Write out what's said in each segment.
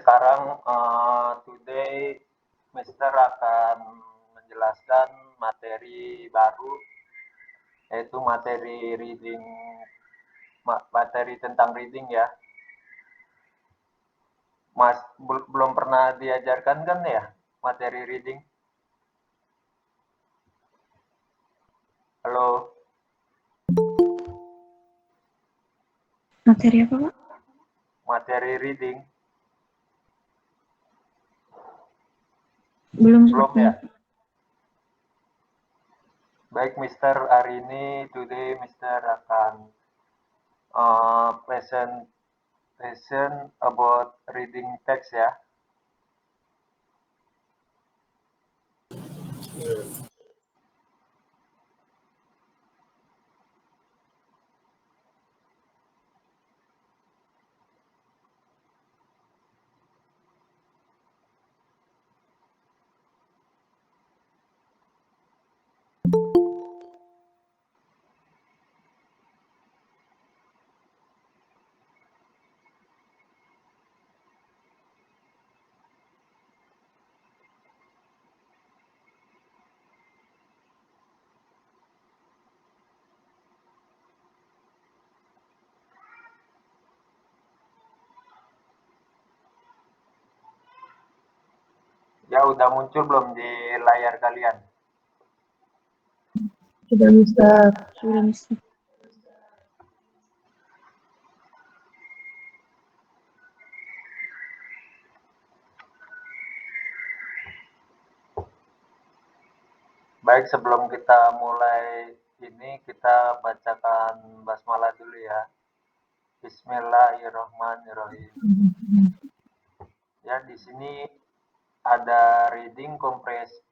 sekarang today Mister akan menjelaskan materi baru, yaitu materi tentang reading ya. Mas belum pernah diajarkan kan ya materi reading? Halo. Materi apa, Pak? Materi reading. Belum ya? ya. Baik, Mister, hari ini today Mister akan presentation about reading text ya. Ya, udah muncul belum di layar kalian? Sudah bisa. Baik, sebelum kita mulai ini, kita bacakan basmalah dulu ya. Bismillahirrahmanirrahim. Ya, di sini ada reading comprehension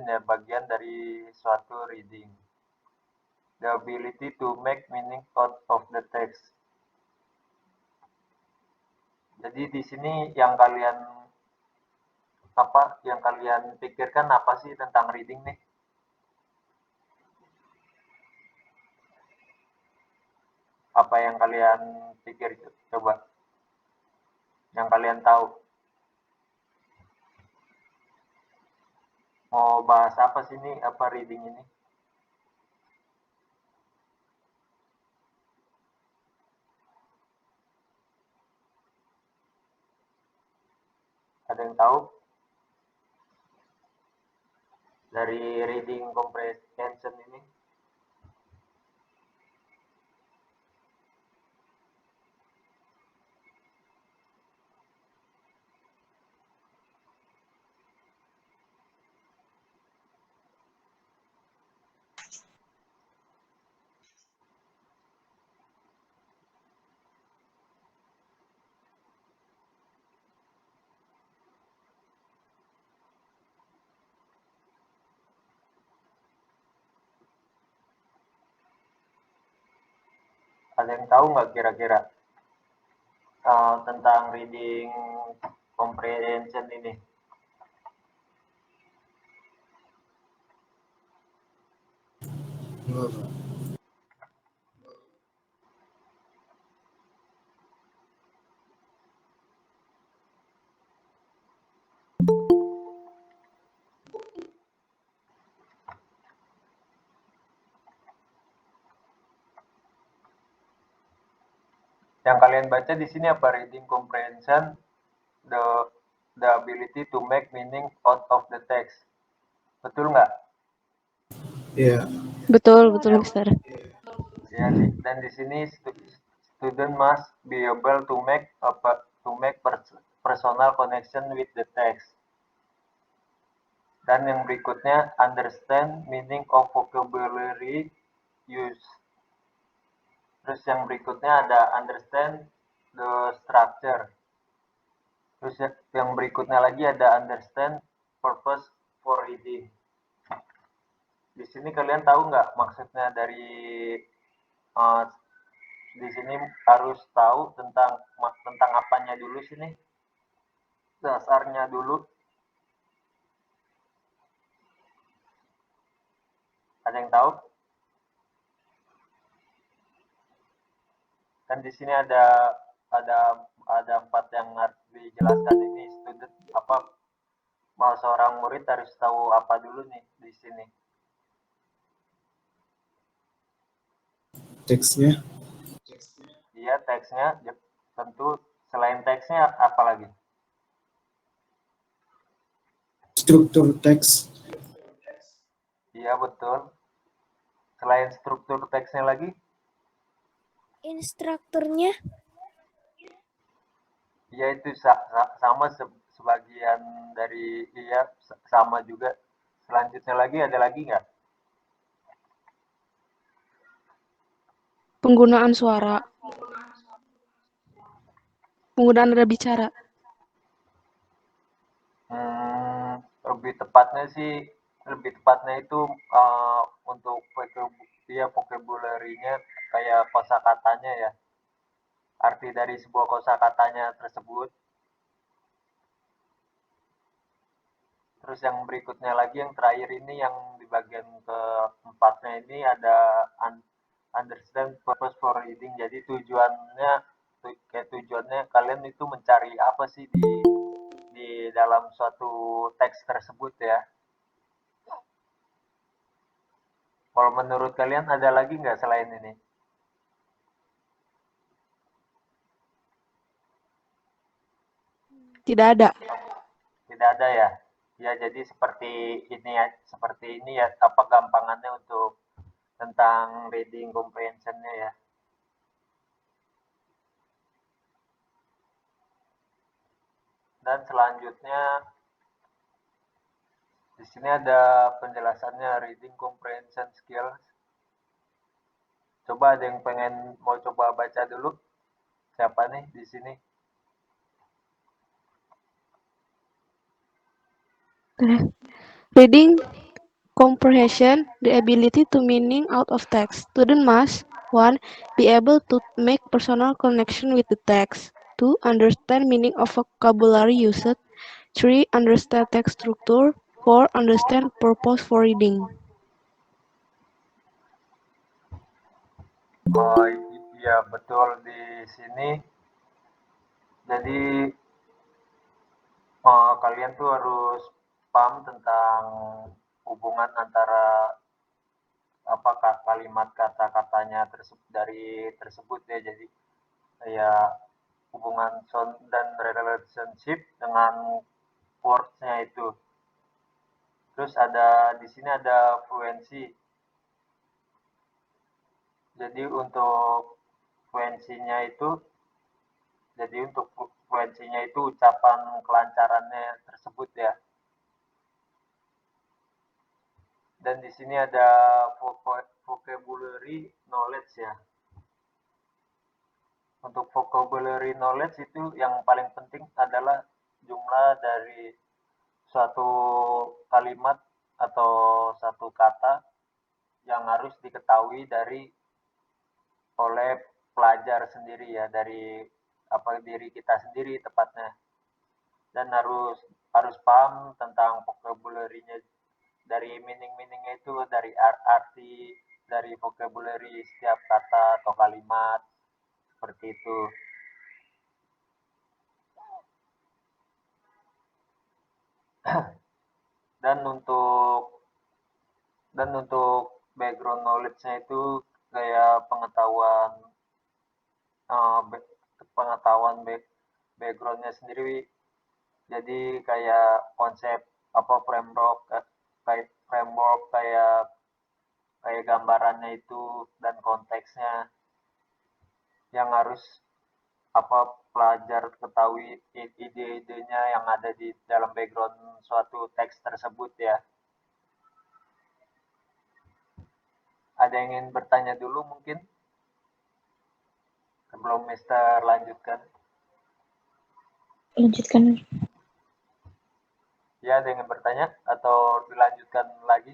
ya, bagian dari suatu reading. The ability to make meaning out of the text. Jadi di sini yang kalian pikirkan apa sih tentang reading nih? Apa yang kalian pikir coba? Yang kalian tahu? Mau bahas apa sih ini? Apa reading ini? Ada yang tahu? Dari reading comprehension ini? Ada yang tahu nggak kira-kira tentang reading comprehension ini? Yang kalian baca di sini apa? Reading comprehension, the ability to make meaning out of the text. Betul nggak? Iya. Betul, Mister. Ya, dan di sini student must be able to make personal connection with the text. Dan yang berikutnya, understand meaning of vocabulary use. Terus yang berikutnya ada understand the structure. Terus yang berikutnya lagi ada understand purpose for reading. Di sini kalian tahu nggak maksudnya dari di sini harus tahu tentang apanya dulu sini? Dasarnya dulu. Ada yang tahu? Dan di sini ada ada 4 yang harus dijelaskan ini student apa seorang murid harus tahu apa dulu nih di sini. Teksnya. Iya, teksnya tentu. Selain teksnya apa lagi? Struktur teks. Iya, betul. Selain struktur teksnya lagi? Instrukturnya. Iya, itu sama sebagian dari, iya, sama juga. Selanjutnya lagi ada lagi nggak? Penggunaan suara. Penggunaan nada bicara. Lebih tepatnya itu untuk vocabulary-nya kayak kosakatanya ya. Arti dari sebuah kosakatanya tersebut. Terus yang berikutnya lagi, yang terakhir ini, yang di bagian keempatnya ini ada understand purpose for reading. Jadi tujuannya kalian itu mencari apa sih di dalam suatu teks tersebut ya. Kalau menurut kalian ada lagi nggak selain ini? Tidak ada. Tidak ada ya. Ya, jadi seperti ini ya, apa gampangannya untuk tentang reading comprehension-nya ya. Dan selanjutnya di sini ada penjelasannya reading comprehension skills. Coba ada yang mau coba baca dulu? Siapa nih di sini? Reading comprehension, the ability to meaning out of text. Student must 1. Be able to make personal connection with the text. 2. Understand meaning of vocabulary used. 3. Understand text structure. 4. Understand purpose for reading. Oh iya, betul di sini. Jadi kalian tuh harus paham tentang hubungan antara kalimat kata-katanya tersebut ya. Jadi ya, hubungan sound dan relationship dengan words-nya itu. Terus di sini ada fluensi. Jadi untuk fluensinya itu ucapan kelancarannya tersebut ya. Dan di sini ada vocabulary knowledge ya. Untuk vocabulary knowledge itu yang paling penting adalah jumlah dari suatu kalimat atau satu kata yang harus diketahui oleh pelajar sendiri ya, dari diri kita sendiri tepatnya. Dan harus paham tentang vocabulary-nya, dari meaning-meaningnya itu, dari arti dari vocabulary setiap kata atau kalimat, seperti itu. dan untuk background knowledge-nya itu kayak pengetahuan background-nya sendiri. Jadi kayak konsep framework kayak gambarannya itu, dan konteksnya yang harus pelajar ketahui, ide-idenya yang ada di dalam background suatu teks tersebut ya. Ada yang ingin bertanya dulu mungkin sebelum Mister lanjutkan? Lanjutkan. Ya, ada yang ingin bertanya atau dilanjutkan lagi?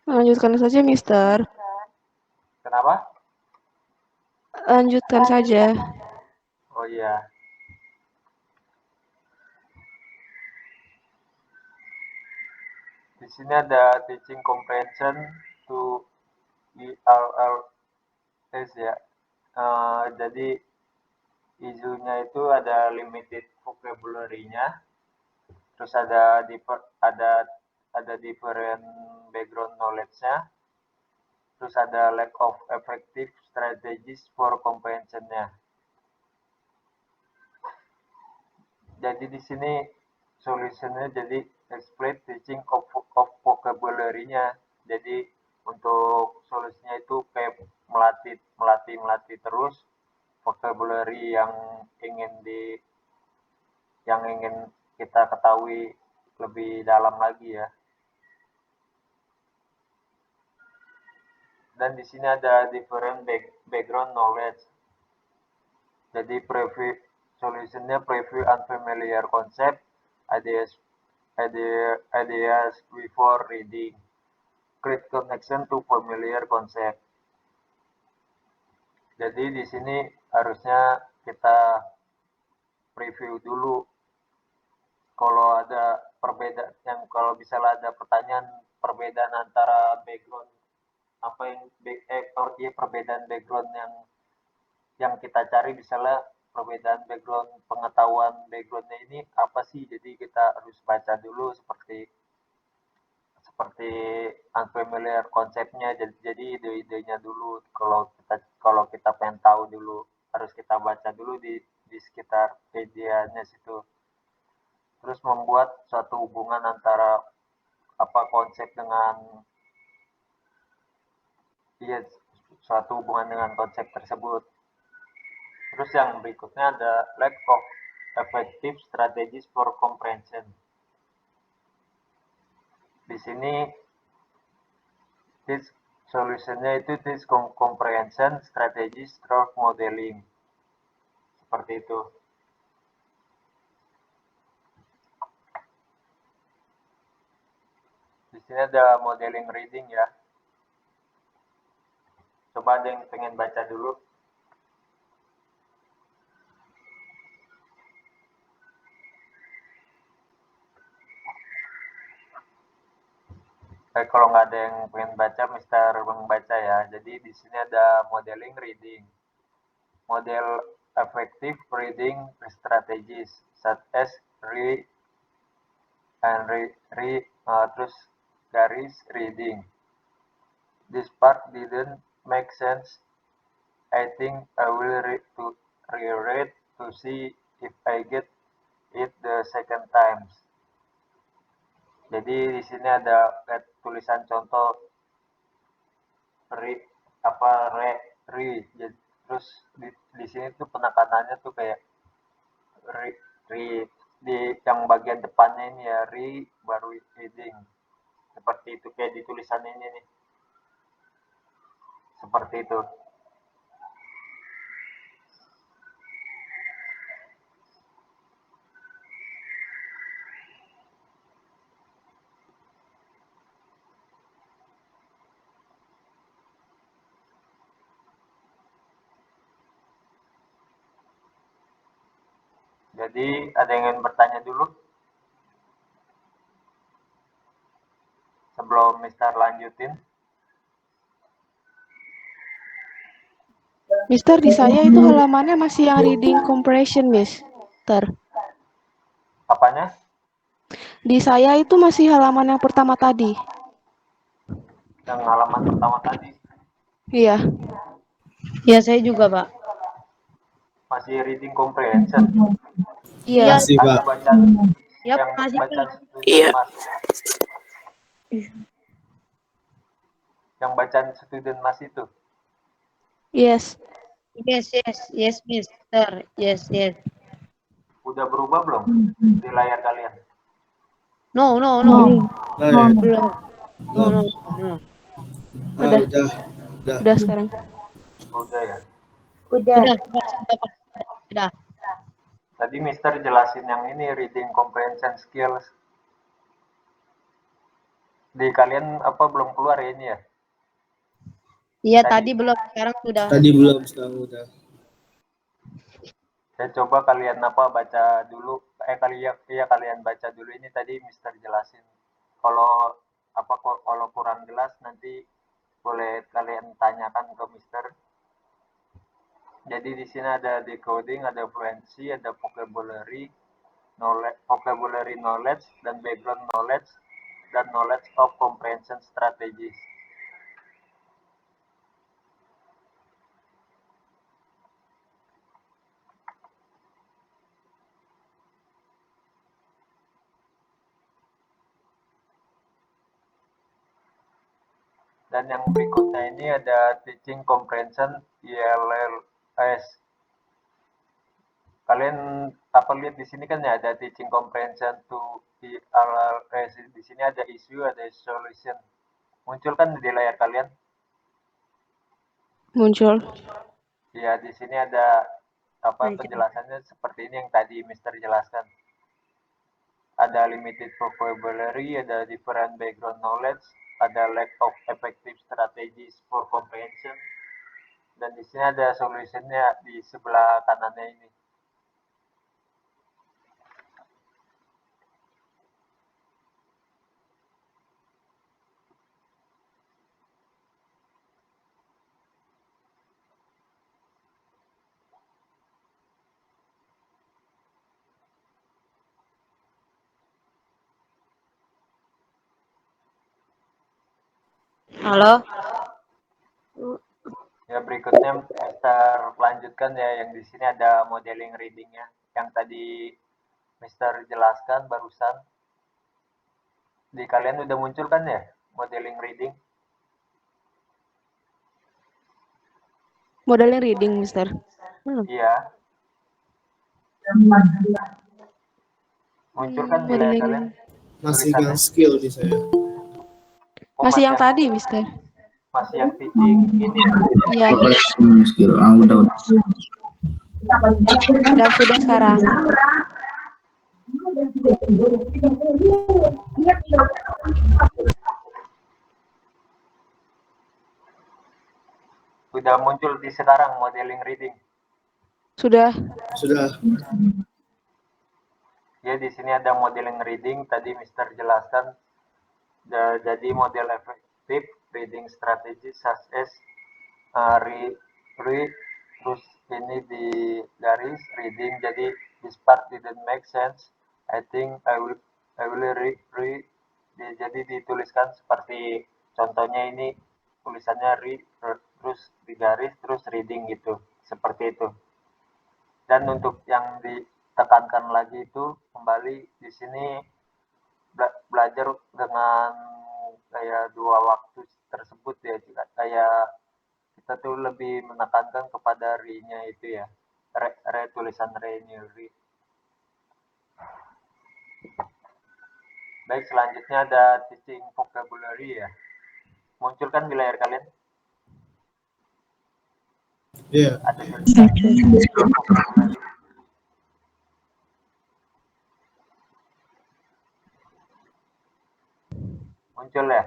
Lanjutkan saja, Mister. Kenapa? Lanjutkan saja. Oh iya. Di sini ada teaching comprehension to ELLs ya. Jadi isunya itu ada limited vocabulary-nya, terus ada different background knowledge-nya, terus ada lack of effective strategies for comprehension-nya. Jadi di sini solusinya jadi explain teaching of vocabulary-nya. Jadi untuk solusinya itu kayak melatih terus vocabulary yang ingin kita ketahui lebih dalam lagi ya. Dan di sini ada different background knowledge. Jadi solutionnya preview unfamiliar concept, ideas before reading, create connection to familiar concept. Jadi di sini harusnya kita preview dulu kalau ada perbedaan, kalau misalnya ada pertanyaan perbedaan antara background perbedaan background yang kita cari, misalnya perbedaan background pengetahuan backgroundnya ini apa sih, jadi kita harus baca dulu seperti unfamiliar konsepnya, jadi ide-idenya dulu. Kalau kita pengen tahu dulu, harus kita baca dulu di sekitar medianya situ. Terus membuat suatu hubungan antara konsep dengan suatu hubungan dengan konsep tersebut. Terus yang berikutnya ada lack of effective strategies for comprehension. Di sini solutionnya itu comprehension strategies through modeling. Seperti itu. Di sini ada modeling reading ya. Coba ada yang pengen baca dulu. Kalau nggak ada yang pengen baca, Mister membaca ya. Jadi di sini ada modeling reading. Model effective reading strategies such as terus garis reading. This part didn't make sense. I think I will reread to see if I get it the second time. Jadi di sini ada tulisan contoh terus di sini tuh penekanannya tuh kayak di yang bagian depannya ini ya, baru reading. Seperti itu, kayak di tulisan ini nih. Seperti itu. Jadi ada yang ingin bertanya dulu sebelum Mister lanjutin? Mister, di saya itu halamannya masih yang reading comprehension, Mister. Apanya? Di saya itu masih halaman yang pertama tadi. Yang halaman pertama tadi? Iya. Iya, saya juga, Pak. Masih reading comprehension? Iya. Masih, Pak. Ya, yang masih, bacaan Pak. student Mas. Yang bacaan student Mas itu? Yes. Yes, Mister. Yes. Udah berubah belum di layar kalian? No. Belum. Belum. No. Udah sekarang. Udah ya. Udah. Tadi Mister jelasin yang ini reading comprehension skills. Di kalian belum keluar ya ini ya? Iya, tadi belum, sekarang sudah. Tadi belum, sekarang udah. Saya coba kalian baca dulu. Kalian baca dulu ini tadi Mister jelasin. Kalau kurang jelas nanti boleh kalian tanyakan ke Mister. Jadi di sini ada decoding, ada fluency, ada vocabulary knowledge, dan background knowledge, dan knowledge of comprehension strategies. Dan yang berikutnya ini ada teaching comprehension ILLS. Kalian lihat di sini kan ya ada teaching comprehension to ILLS. Di sini ada issue, ada solution. Muncul kan di layar kalian? Muncul. Ya, di sini ada penjelasannya seperti ini yang tadi Mister jelaskan. Ada limited vocabulary, ada different background knowledge, ada lack of effective strategies for comprehension, dan di sini ada solutionnya di sebelah kanannya ini. Halo. Ya, berikutnya Mister lanjutkan ya, yang di sini ada modeling readingnya yang tadi Mister jelaskan barusan. Di kalian udah muncul kan ya modeling reading? Modeling reading, Mister. Iya. Muncul kan di layar kalian? Masih Tulisannya? yang skill di saya. Oh, Masih yang tadi, Mister. Masih yang teaching ini ya? Iya, Skill. Udah. sudah sekarang. Sudah muncul di sekarang modeling reading. Sudah. Ya, di sini ada modeling reading, tadi Mister jelaskan. Jadi model efektif reading strategy such as terus ini di garis reading. Jadi this part didn't make sense. I think I will read. Jadi dituliskan seperti contohnya ini, tulisannya read terus di garis terus reading gitu, seperti itu. Dan untuk yang ditekankan lagi itu kembali di sini belajar dengan kayak dua waktu tersebut ya, kayak kita tuh lebih menekankan kepada re-nya itu ya, tulisan re-nya re. Baik, selanjutnya ada teaching vocabulary ya. Muncul kan di layar kalian? Iya. Ada tulisan vocabulary. Muncul ya?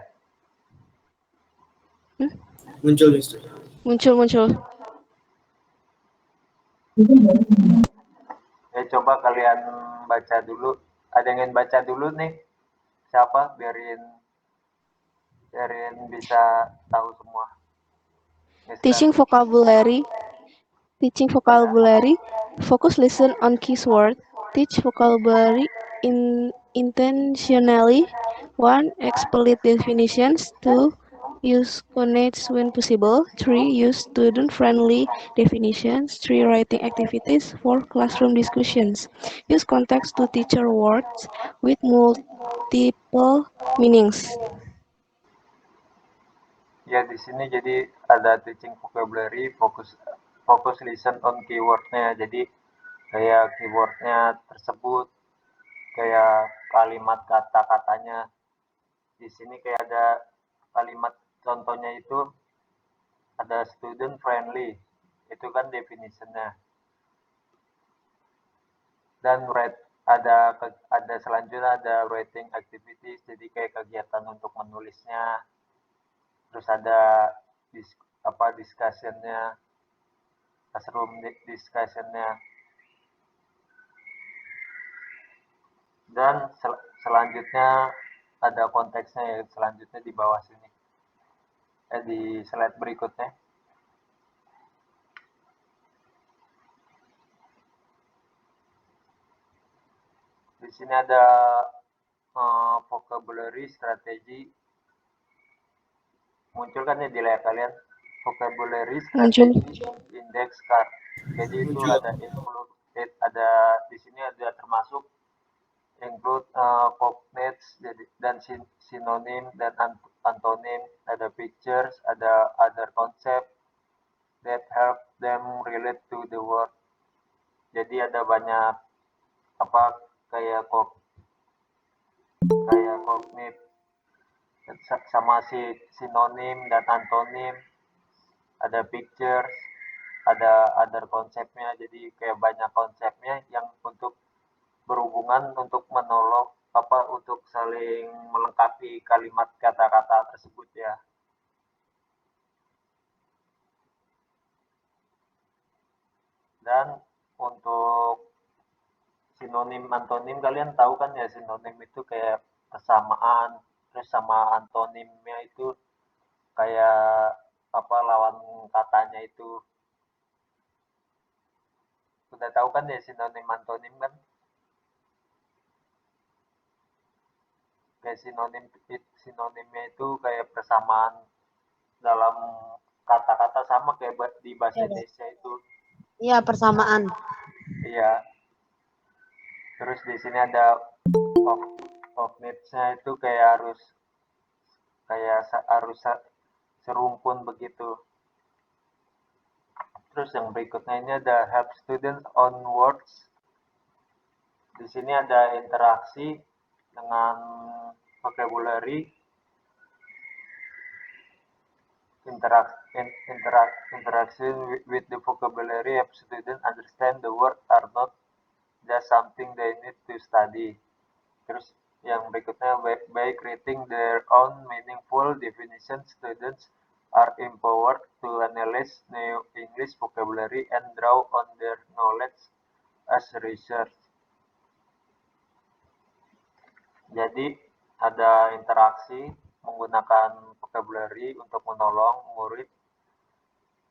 Muncul, Mister. Muncul. Ya, coba kalian baca dulu. Ada yang ingin baca dulu nih? Siapa? Biarin bisa tahu semua. Mister. Teaching vocabulary. Focus listen on keyword. Teach vocabulary intentionally. 1. Explicit definitions. 2. Use conates when possible. 3. Use student-friendly definitions. 3. Writing activities. 4. Classroom discussions. Use context to teacher words with multiple meanings. Ya, di sini jadi ada teaching vocabulary, fokus listen on keywordnya. Jadi kayak keywordnya tersebut, kayak kalimat kata-katanya. Di sini kayak ada kalimat contohnya itu ada student friendly, itu kan definitionnya. Dan ada selanjutnya ada writing activities, jadi kayak kegiatan untuk menulisnya. Terus ada discussionnya, classroom discussionnya. Dan selanjutnya ada konteksnya ya, selanjutnya di bawah sini. Di slide berikutnya. Di sini ada vocabulary strategy. Muncul kan ya di layar kalian, vocabulary Muncul. strategy index card. Jadi itu Muncul. ada di sini ada termasuk include cognates dan sinonim dan antonim, ada pictures, ada other concept that help them relate to the word. Jadi ada banyak kayak cognate sama sinonim dan antonim, ada pictures, ada other konsepnya. Jadi kayak banyak konsepnya yang untuk berhubungan untuk menolong untuk saling melengkapi kalimat kata-kata tersebut ya. Dan untuk sinonim antonim kalian tahu kan ya, sinonim itu kayak persamaan, terus sama antonimnya itu kayak lawan katanya itu. Sudah tahu kan ya sinonim antonim kan? Kayak sinonimnya itu kayak persamaan dalam kata-kata, sama kayak di bahasa Indonesia itu. Iya, persamaan. Iya. Terus di sini ada cognate-nya itu kayak harus serumpun begitu. Terus yang berikutnya ini ada help students on words. Di sini ada interaksi dengan vocabulary. Interaction with the vocabulary help students understand the word are not just something they need to study. Terus yang berikutnya, by creating their own meaningful definition, students are empowered to analyze new English vocabulary and draw on their knowledge as research. Jadi ada interaksi menggunakan vocabulary untuk menolong murid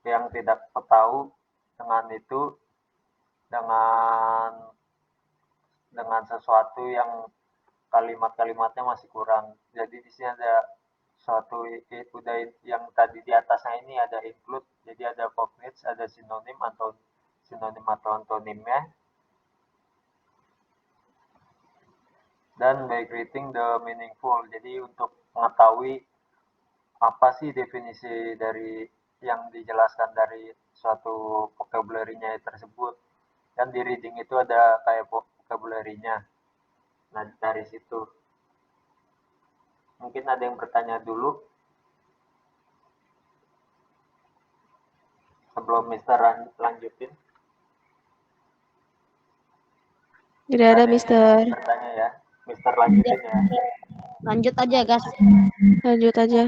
yang tidak tahu dengan sesuatu yang kalimat-kalimatnya masih kurang. Jadi di sini ada suatu udah yang tadi di atasnya ini ada include, jadi ada cognates, ada sinonim atau antonimnya. Dan by creating the meaningful, jadi untuk mengetahui apa sih definisi dari yang dijelaskan dari suatu vocabulary-nya tersebut. Dan di reading itu ada kayak vocabulary-nya. Nah, dari situ. Mungkin ada yang bertanya dulu sebelum Mister lanjutin. Tidak ada, Mister. Bertanya ya. Mister lanjutin ya. Lanjut aja, Gas. Lanjut aja.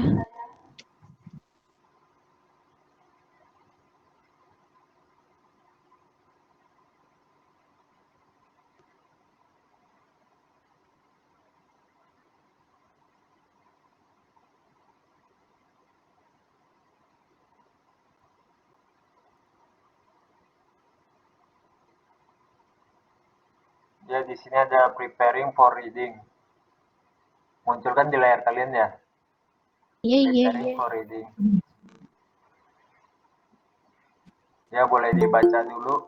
Ya, di sini ada preparing for reading. Muncul kan di layar kalian ya? Iya. Preparing for reading. Ya, boleh dibaca dulu.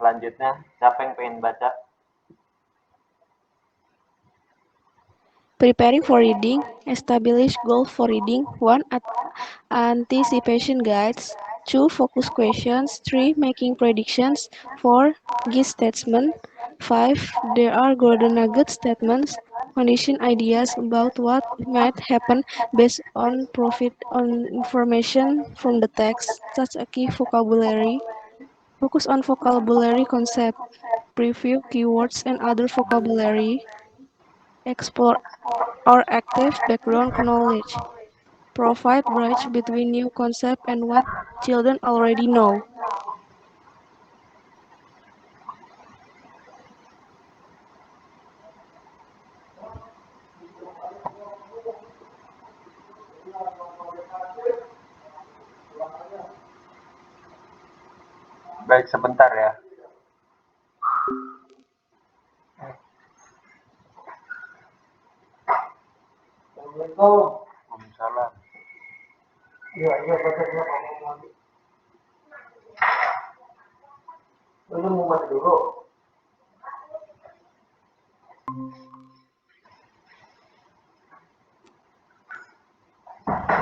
Selanjutnya, siapa yang pengen baca? Preparing for reading. Establish goal for reading. 1. Anticipation guides. 2. Focus questions. 3. Making predictions. 4. Give statement. 5. There are golden nugget statements. Condition ideas about what might happen based on information from the text, such as key vocabulary. Focus on vocabulary concept. Preview keywords and other vocabulary. Explore or active background knowledge. Provide bridge between new concept and what children already know. Baik, sebentar ya. Waalaikumsalam. Iya, baca dia ngomong lagi. Lu mau mati dulu.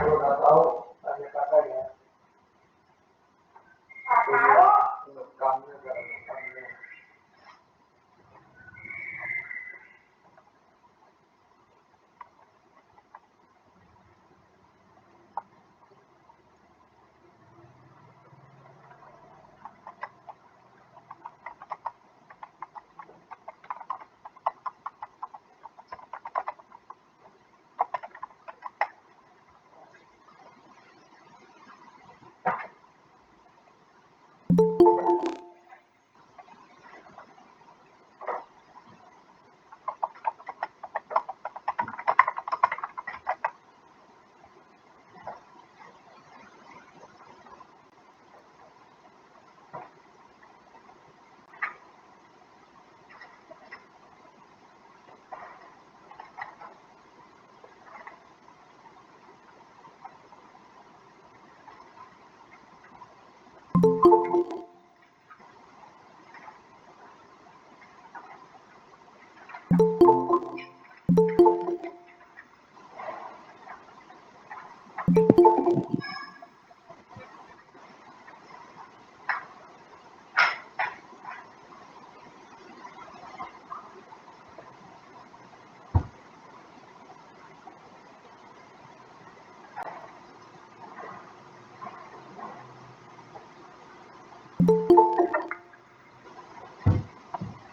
Lu nggak tahu, tanya kakak ya. Kamu nggak kamu.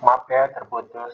Maaf ya terputus.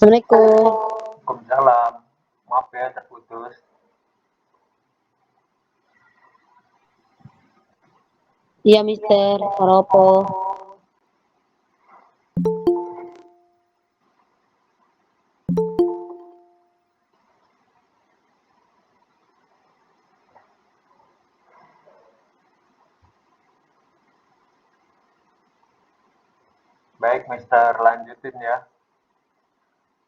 Assalamualaikum. Waalaikumsalam. Maaf ya terputus. Iya, Mister. Paropo. Baik, Mister, lanjutin ya.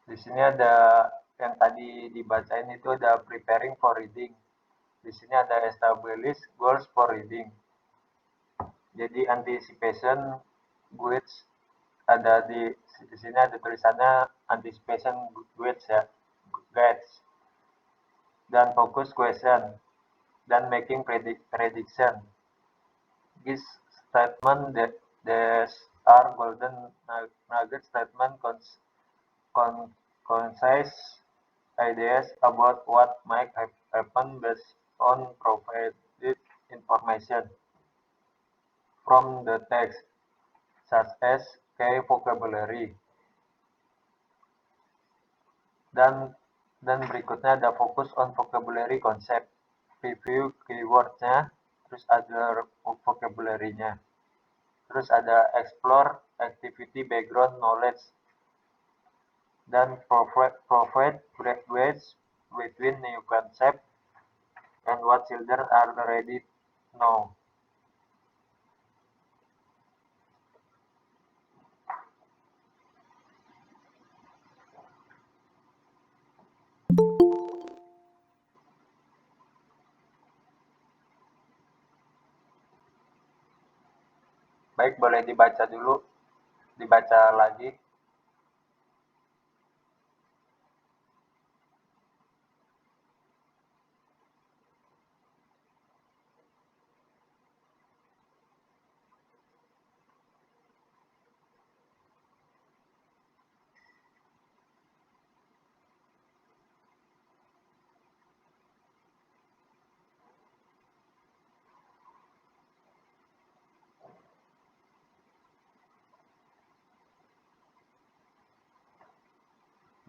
Di sini ada yang tadi dibacain itu ada preparing for reading. Di sini ada establish goals for reading. Jadi anticipation guides ada di sini ada tulisannya anticipation guides ya, guides. Dan focus question dan making prediction. This statement that are golden nugget statement concise ideas about what might happen based on provided information from the text, such as key vocabulary. Dan berikutnya ada focus on vocabulary concept, review keywordnya, terus ada vocabulary-nya. Terus ada explore activity background knowledge, dan provide bridge between new concept and what children are already know. Baik, boleh dibaca dulu, dibaca lagi.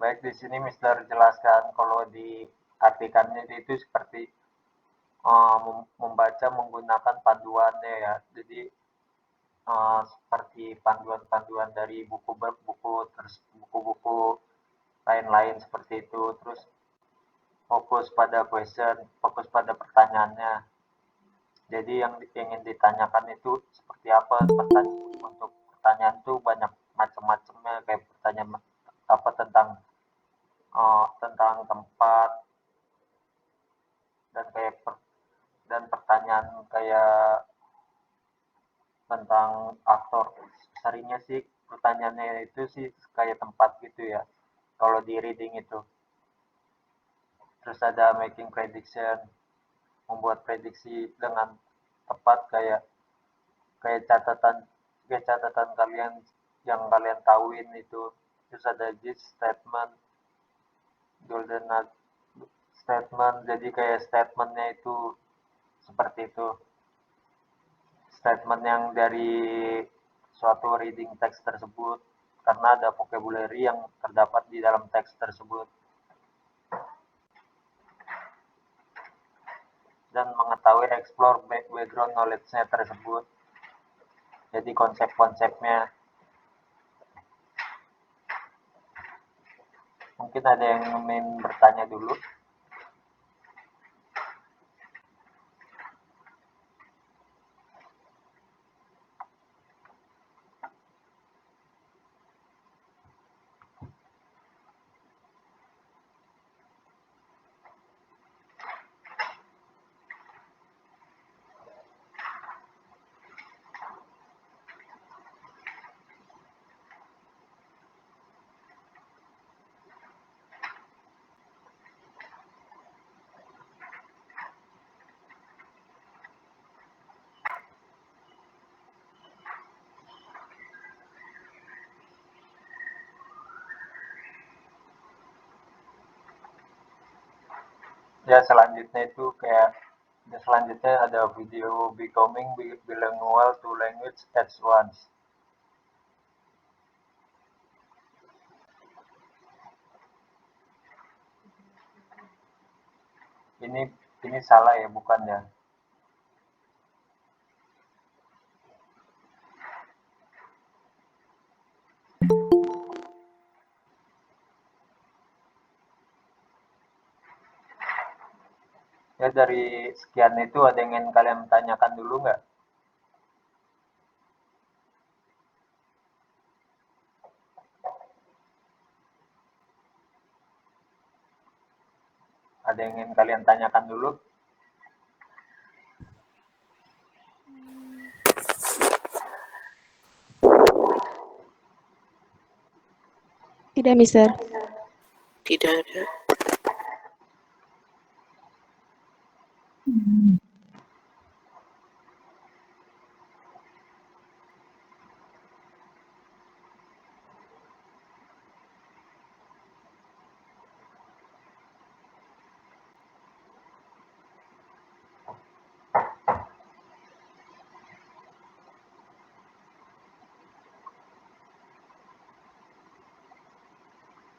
Baik, di sini Mister jelaskan kalau diartikannya itu seperti membaca menggunakan panduannya ya. Jadi seperti panduan-panduan dari buku-buku lain-lain seperti itu. Terus fokus pada pertanyaannya. Jadi yang ingin ditanyakan itu seperti apa untuk pertanyaan itu banyak macam-macamnya, kayak pertanyaan apa tentang tempat dan pertanyaan kayak tentang aktor. Seringnya sih pertanyaannya itu sih kayak tempat gitu ya kalau di reading itu. Terus ada making prediction, membuat prediksi dengan tepat kayak catatan kalian yang kalian tahuin itu. Terus ada gist statement, golden statement, jadi kayak statementnya itu seperti itu, statement yang dari suatu reading text tersebut karena ada vocabulary yang terdapat di dalam teks tersebut, dan mengetahui explore background knowledge-nya tersebut, jadi konsep-konsepnya. Mungkin ada yang ingin bertanya dulu. Ya selanjutnya itu selanjutnya ada video becoming bilingual to language at once. Ini salah ya, bukan ya? Ya dari sekian itu ada yang ingin kalian tanyakan dulu nggak? Ada yang ingin kalian tanyakan dulu? Tidak, Mister. Tidak ada.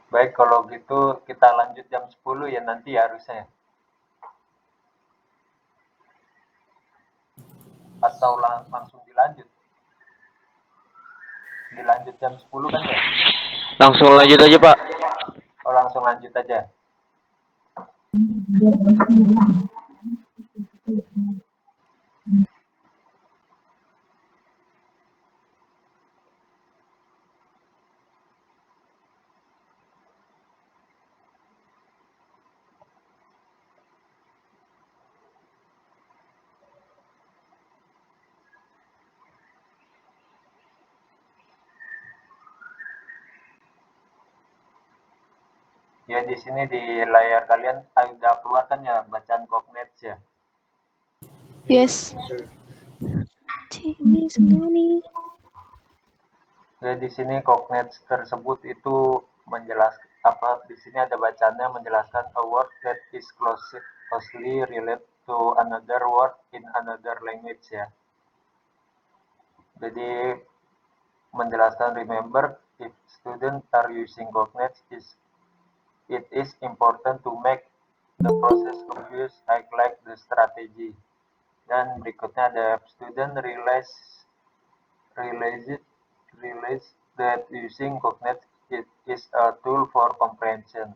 Baik, kalau gitu kita lanjut jam 10 ya nanti ya harusnya. Atau langsung dilanjut? Dilanjut jam 10 kan ya? Langsung lanjut aja, Pak. Oh, langsung lanjut aja. Ya di sini di layar kalian udah keluar kan ya bacaan Cognates ya? Yes. Ya di sini Cognates tersebut itu menjelaskan di sini ada bacaannya menjelaskan a word that is closely related to another word in another language ya. Jadi menjelaskan remember if students are using Cognates is it is important to make the process obvious, highlight the strategy. Dan berikutnya ada student realize that using Cognet is a tool for comprehension.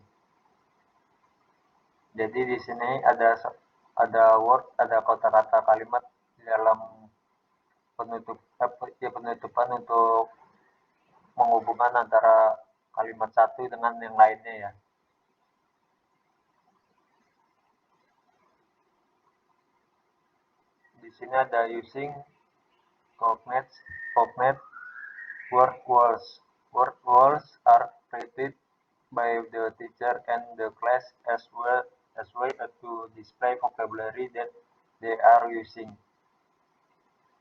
Jadi di sini ada kata-kata kalimat di dalam penutupan untuk menghubungkan antara kalimat satu dengan yang lainnya ya. Di sini ada using Cognet word walls. Word walls are created by the teacher and the class as well to display vocabulary that they are using.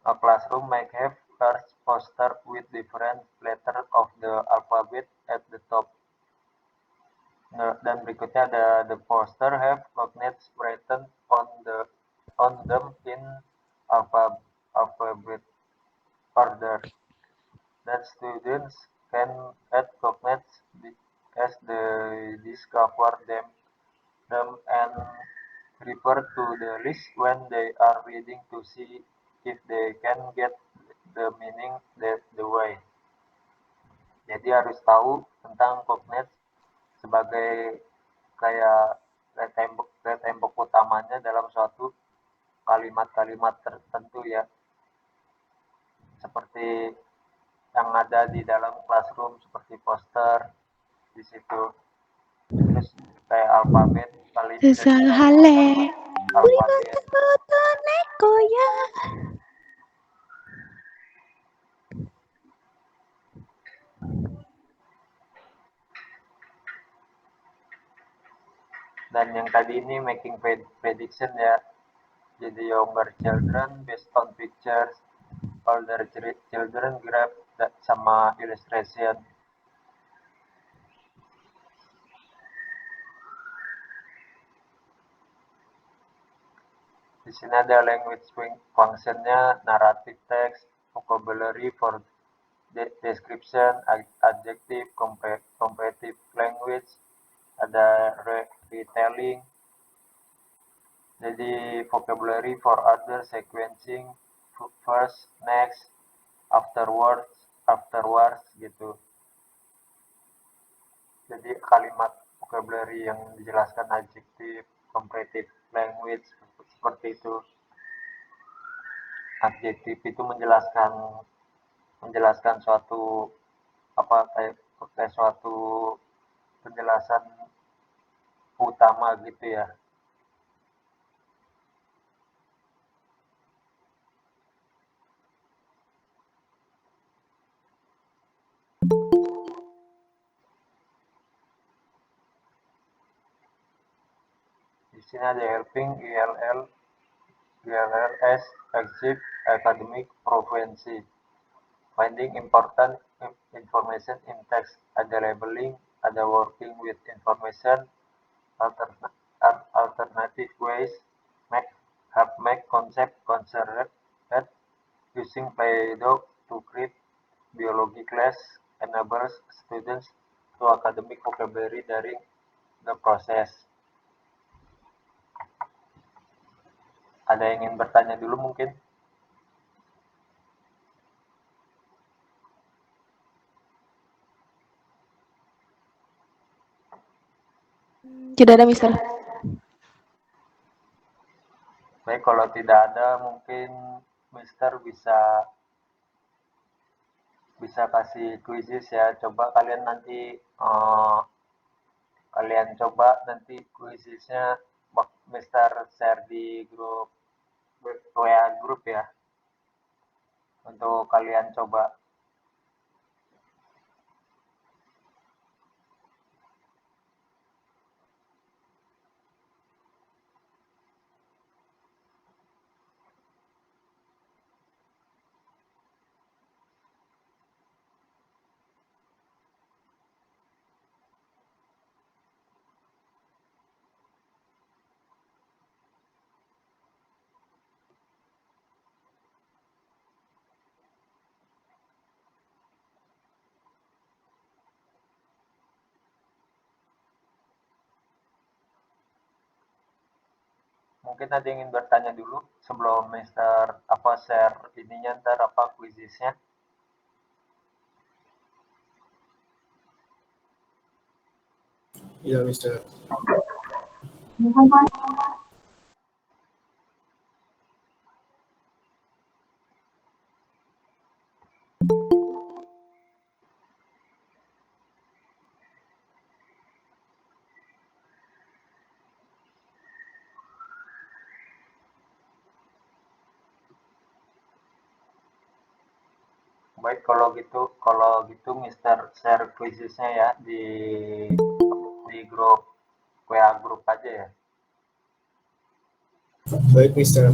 A classroom might have large poster with different letters of the alphabet at the top. Dan berikutnya ada the poster have cognate written on them in alphabet order. That students can add cognates as they discover them and refer to the list when they are reading to see if they can get the meaning the way. Jadi harus tahu tentang cognates sebagai kayak tembok utamanya dalam suatu kalimat-kalimat tertentu ya. Seperti yang ada di dalam classroom seperti poster di situ. Terus kayak alfabet alfabet. Dan yang tadi ini making prediction ya. Jadi younger children based on pictures, older children graph sama illustration. Di sini ada language functionnya, narrative text, vocabulary for description, adjective, comparative language, ada retelling. Jadi vocabulary for other, sequencing, first, next, afterwards gitu. Jadi kalimat vocabulary yang dijelaskan adjective, comparative language seperti itu. Adjektif itu menjelaskan suatu kayak suatu penjelasan utama gitu ya. Di sini ada helping ELLs achieve academic proficiency. Finding important information in text, ada labeling, ada working with information, alternative ways, help make concept concerned, using Play-Doh to create biology class, enables students to academic vocabulary during the process. Ada yang ingin bertanya dulu mungkin? Tidak ada, Mister. Baik, kalau tidak ada mungkin Mister bisa kasih quizzes ya. Coba kalian nanti quizesnya Mister share di grup WA grup ya. Untuk kalian coba. Mungkin ada yang ingin bertanya dulu sebelum Mister share ininya ntar quizisnya. Iya, Mister. Baik, kalau gitu Mister share quizisnya ya di grup WA grup aja ya. Baik, Mister.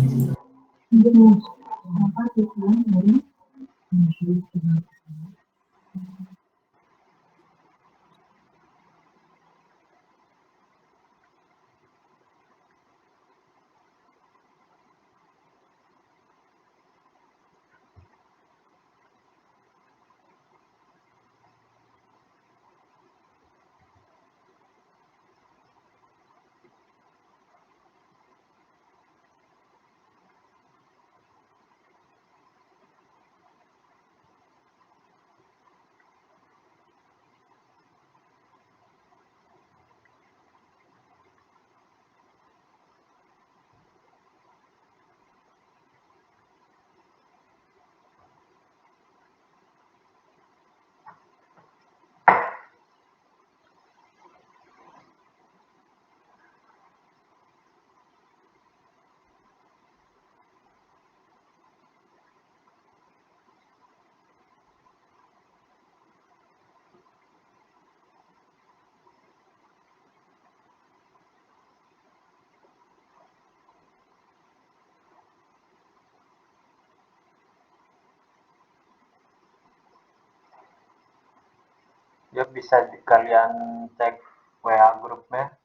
Ya bisa kalian cek WA grupnya,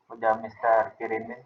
udah Mister kirimin.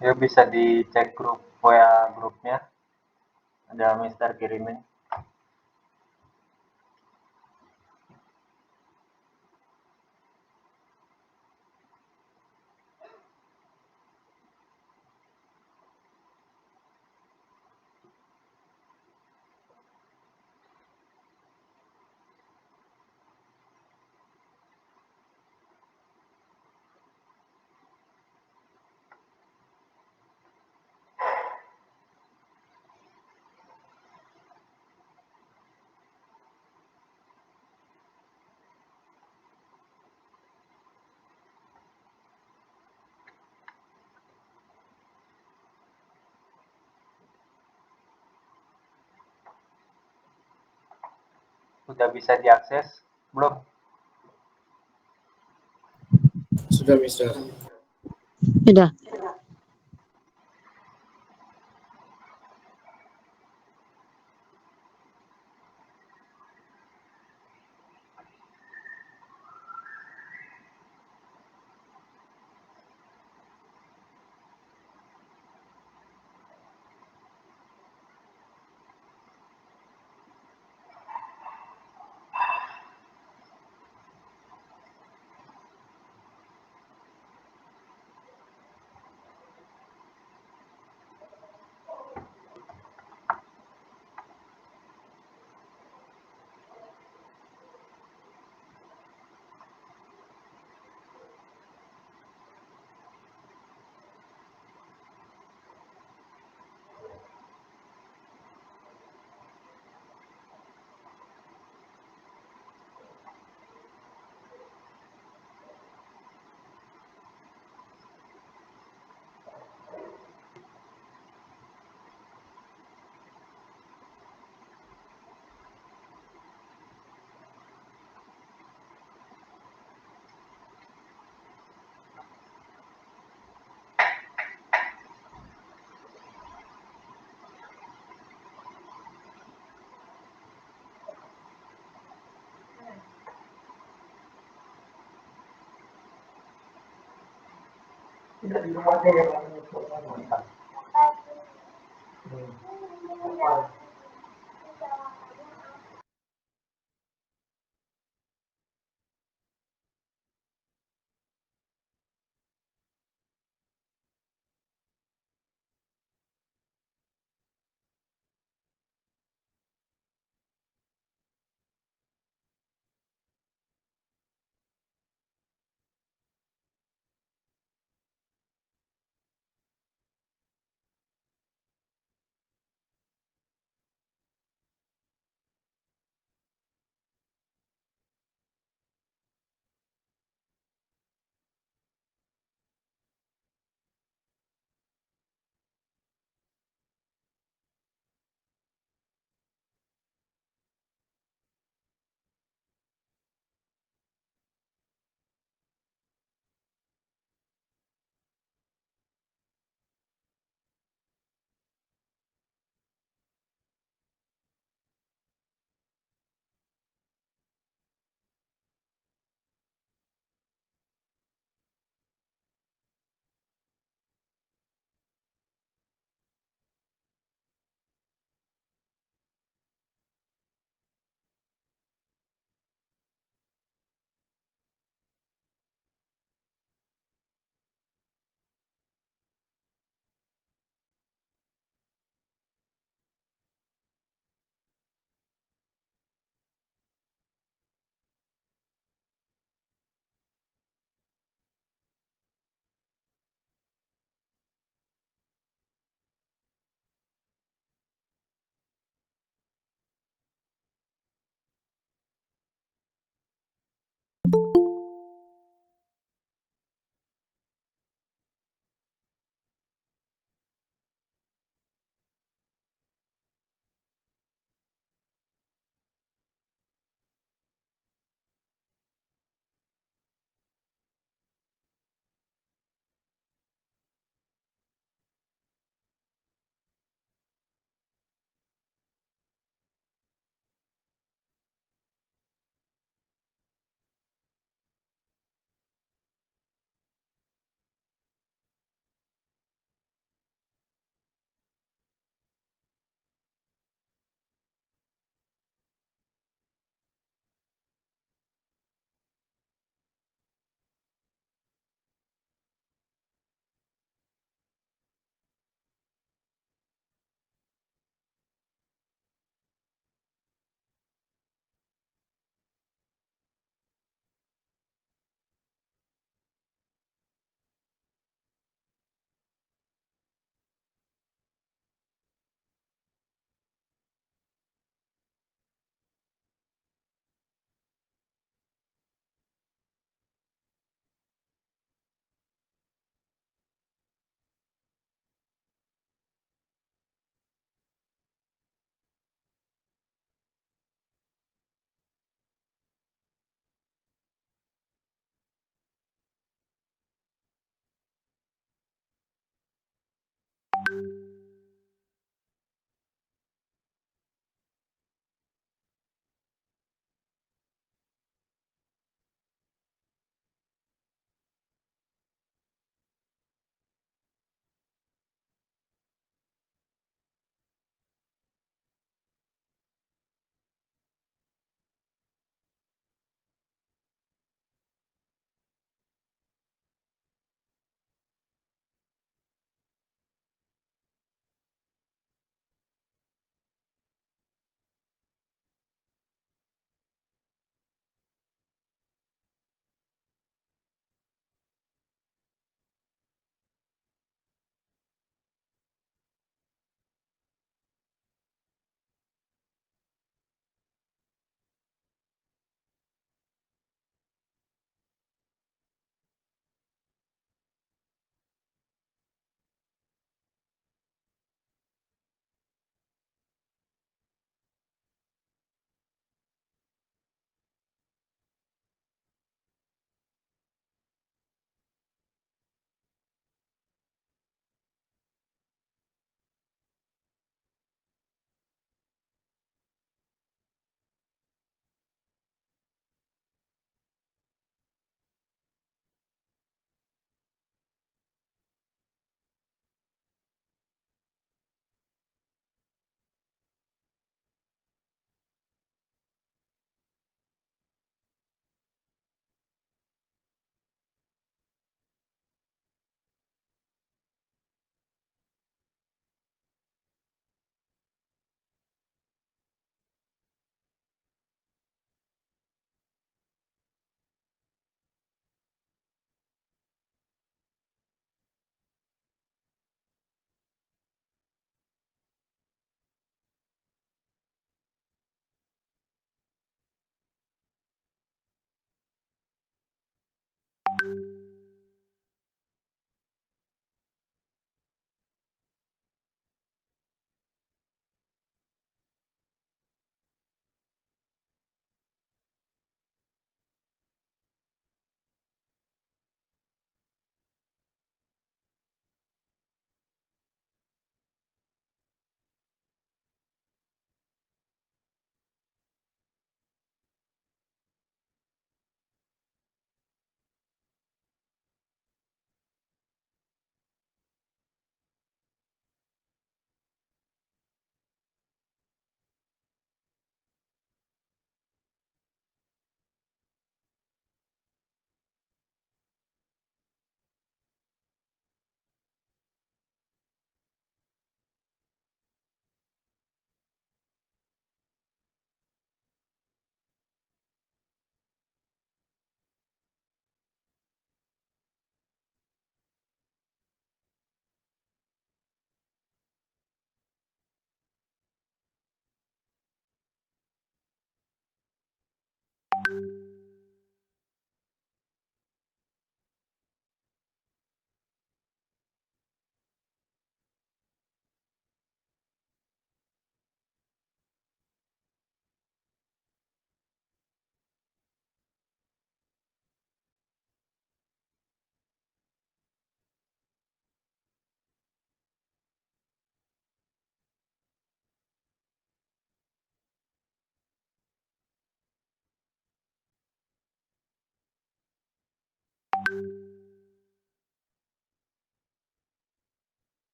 Ya bisa dicek grup WA grupnya, ada Mister kirimin. Sudah bisa diakses belum? Sudah, Mister. Sudah. Tidak di rumahnya yang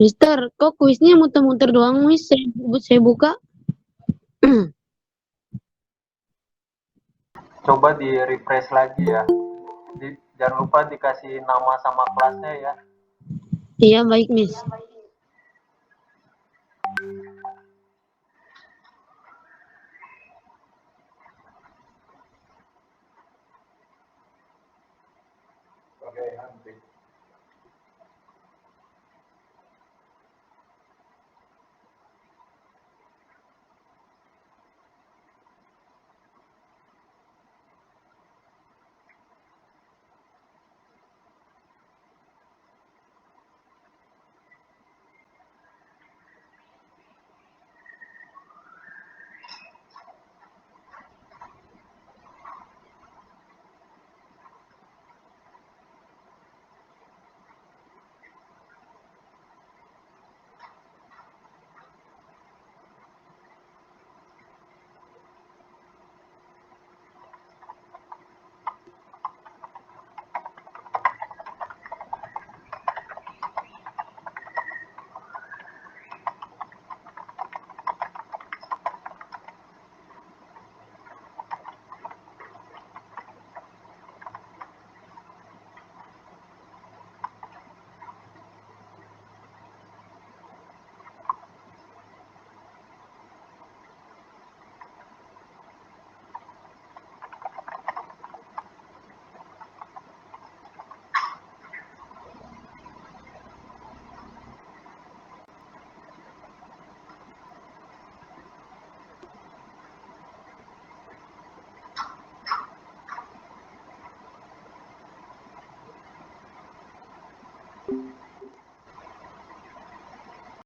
Mister, kok kuisnya muter-muter doang, Miss? Saya buka. Coba di refresh lagi ya. Jangan lupa dikasih nama sama kelasnya ya. Iya, baik, Miss.